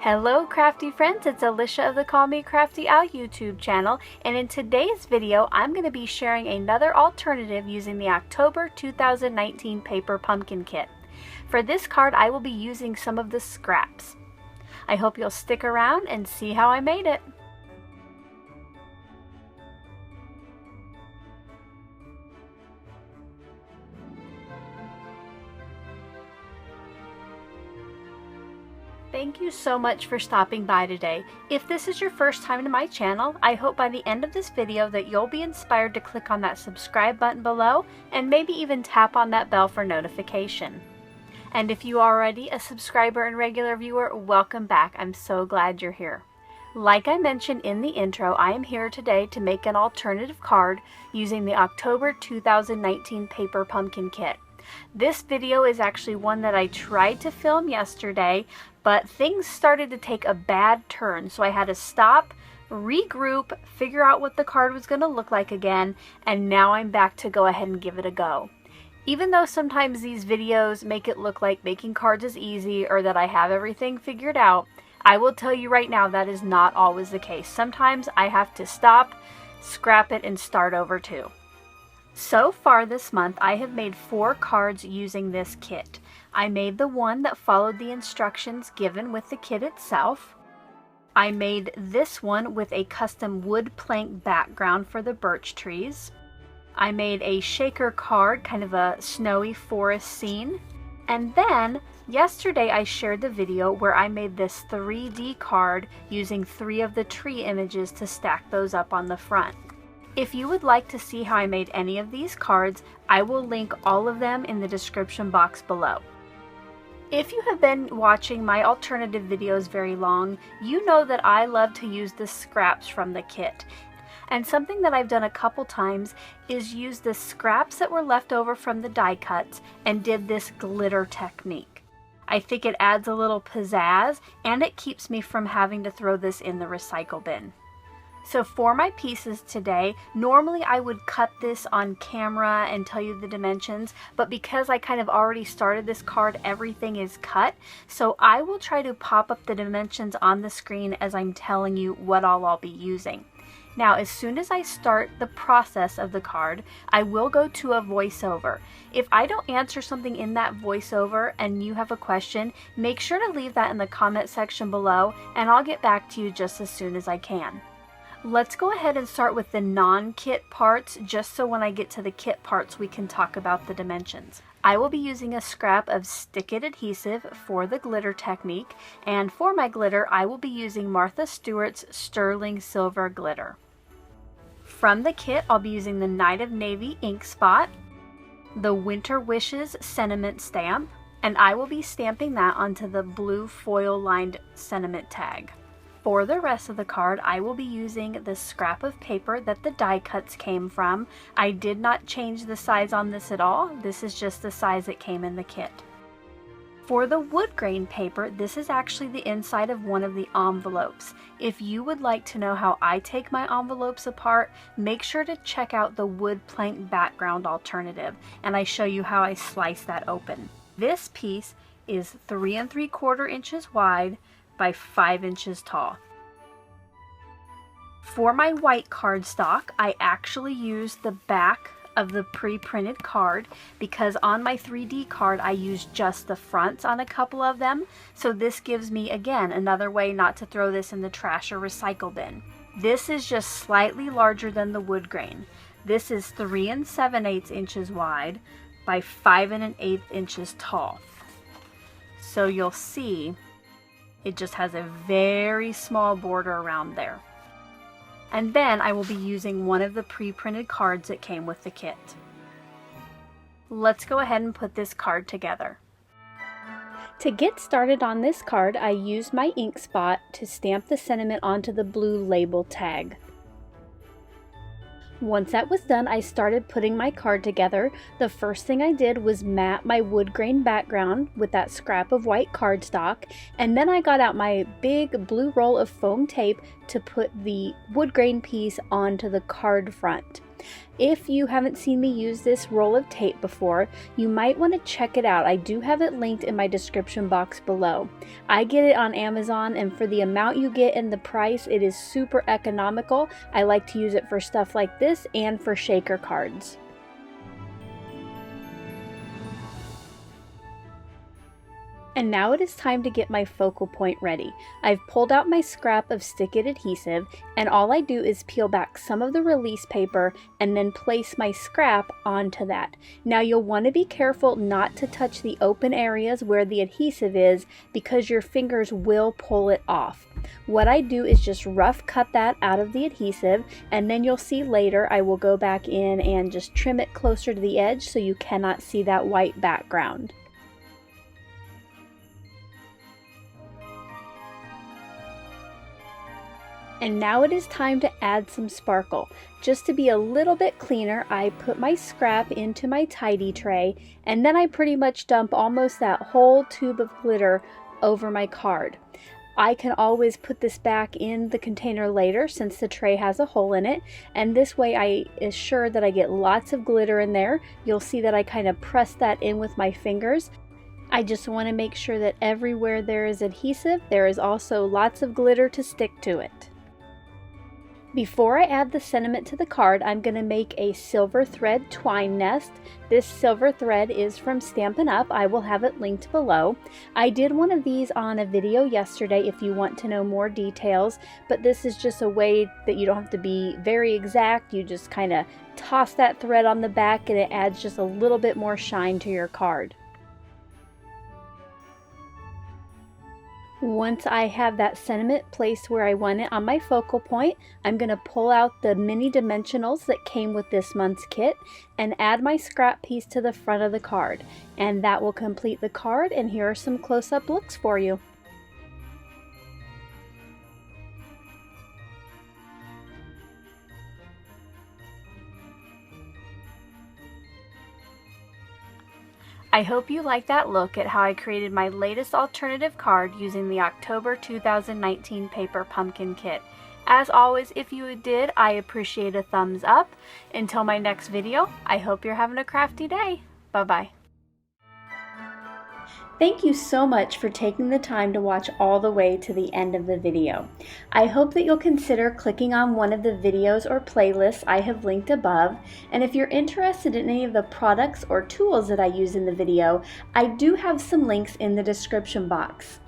Hello crafty friends, it's Alicia of the Call Me Crafty Al YouTube channel, and in today's video I'm going to be sharing another alternative using the October 2019 paper pumpkin kit. For this card I will be using some of the scraps. I hope you'll stick around and see how I made it. Thank you so much for stopping by today. If this is your first time to my channel, I hope by the end of this video that you'll be inspired to click on that subscribe button below and maybe even tap on that bell for notification. And if you are already a subscriber and regular viewer, welcome back. I'm so glad you're here. Like I mentioned in the intro, I am here today to make an alternative card using the October 2019 paper pumpkin kit. This video is actually one that I tried to film yesterday, but things started to take a bad turn, so I had to stop, regroup, figure out what the card was going to look like again, and now I'm back to go ahead and give it a go. Even though sometimes these videos make it look like making cards is easy or that I have everything figured out, I will tell you right now that is not always the case. Sometimes I have to stop, scrap it, and start over too. So far this month, I have made 4 cards using this kit. I made the one that followed the instructions given with the kit itself. I made this one with a custom wood plank background for the birch trees. I made a shaker card, kind of a snowy forest scene. And then, yesterday I shared the video where I made this 3D card using 3 of the tree images to stack those up on the front. If you would like to see how I made any of these cards, I will link all of them in the description box below. If you have been watching my alternative videos very long, you know that I love to use the scraps from the kit. And something that I've done a couple times is use the scraps that were left over from the die cuts and did this glitter technique. I think it adds a little pizzazz and it keeps me from having to throw this in the recycle bin. So for my pieces today, normally I would cut this on camera and tell you the dimensions, but because I kind of already started this card, everything is cut. So I will try to pop up the dimensions on the screen as I'm telling you what all I'll be using. Now, as soon as I start the process of the card, I will go to a voiceover. If I don't answer something in that voiceover and you have a question, make sure to leave that in the comment section below and I'll get back to you just as soon as I can. Let's go ahead and start with the non-kit parts, just so when I get to the kit parts we can talk about the dimensions. I will be using a scrap of stick-it adhesive for the glitter technique, and for my glitter I will be using Martha Stewart's Sterling Silver Glitter. From the kit I'll be using the Night of Navy ink spot, the Winter Wishes sentiment stamp, and I will be stamping that onto the blue foil lined sentiment tag. For the rest of the card, I will be using the scrap of paper that the die cuts came from. I did not change the size on this at all. This is just the size that came in the kit. For the wood grain paper, this is actually the inside of one of the envelopes. If you would like to know how I take my envelopes apart, make sure to check out the wood plank background alternative, and I show you how I slice that open. This piece is 3 3/4 inches wide by 5 inches tall. For my white cardstock, I actually used the back of the pre-printed card because on my 3D card I used just the fronts on a couple of them, so this gives me again another way not to throw this in the trash or recycle bin. This is just slightly larger than the wood grain. This is 3 7/8 inches wide by 5 1/8 inches tall. So you'll see it just has a very small border around there. And then I will be using one of the pre-printed cards that came with the kit. Let's go ahead and put this card together. To get started on this card, I used my ink spot to stamp the sentiment onto the blue label tag. Once that was done, I started putting my card together. The first thing I did was mat my wood grain background with that scrap of white cardstock, and then I got out my big blue roll of foam tape to put the wood grain piece onto the card front. If you haven't seen me use this roll of tape before, you might want to check it out. I do have it linked in my description box below. I get it on Amazon, and for the amount you get and the price, it is super economical. I like to use it for stuff like this and for shaker cards. And now it is time to get my focal point ready. I've pulled out my scrap of Stick It adhesive, and all I do is peel back some of the release paper and then place my scrap onto that. Now you'll want to be careful not to touch the open areas where the adhesive is, because your fingers will pull it off. What I do is just rough cut that out of the adhesive, and then you'll see later I will go back in and just trim it closer to the edge so you cannot see that white background. And now it is time to add some sparkle. Just to be a little bit cleaner, I put my scrap into my tidy tray, and then I pretty much dump almost that whole tube of glitter over my card. I can always put this back in the container later since the tray has a hole in it, and this way I assure that I get lots of glitter in there. You'll see that I kind of press that in with my fingers. I just want to make sure that everywhere there is adhesive, there is also lots of glitter to stick to it. Before I add the sentiment to the card, I'm going to make a silver thread twine nest. This silver thread is from Stampin' Up. I will have it linked below. I did one of these on a video yesterday if you want to know more details, but this is just a way that you don't have to be very exact. You just kind of toss that thread on the back and it adds just a little bit more shine to your card. Once I have that sentiment placed where I want it on my focal point, I'm going to pull out the mini dimensionals that came with this month's kit and add my scrap piece to the front of the card. And that will complete the card, and here are some close-up looks for you. I hope you like that look at how I created my latest alternative card using the October 2019 paper pumpkin kit. As always, if you did, I appreciate a thumbs up. Until my next video, I hope you're having a crafty day. Bye-bye. Thank you so much for taking the time to watch all the way to the end of the video. I hope that you'll consider clicking on one of the videos or playlists I have linked above, and if you're interested in any of the products or tools that I use in the video, I do have some links in the description box.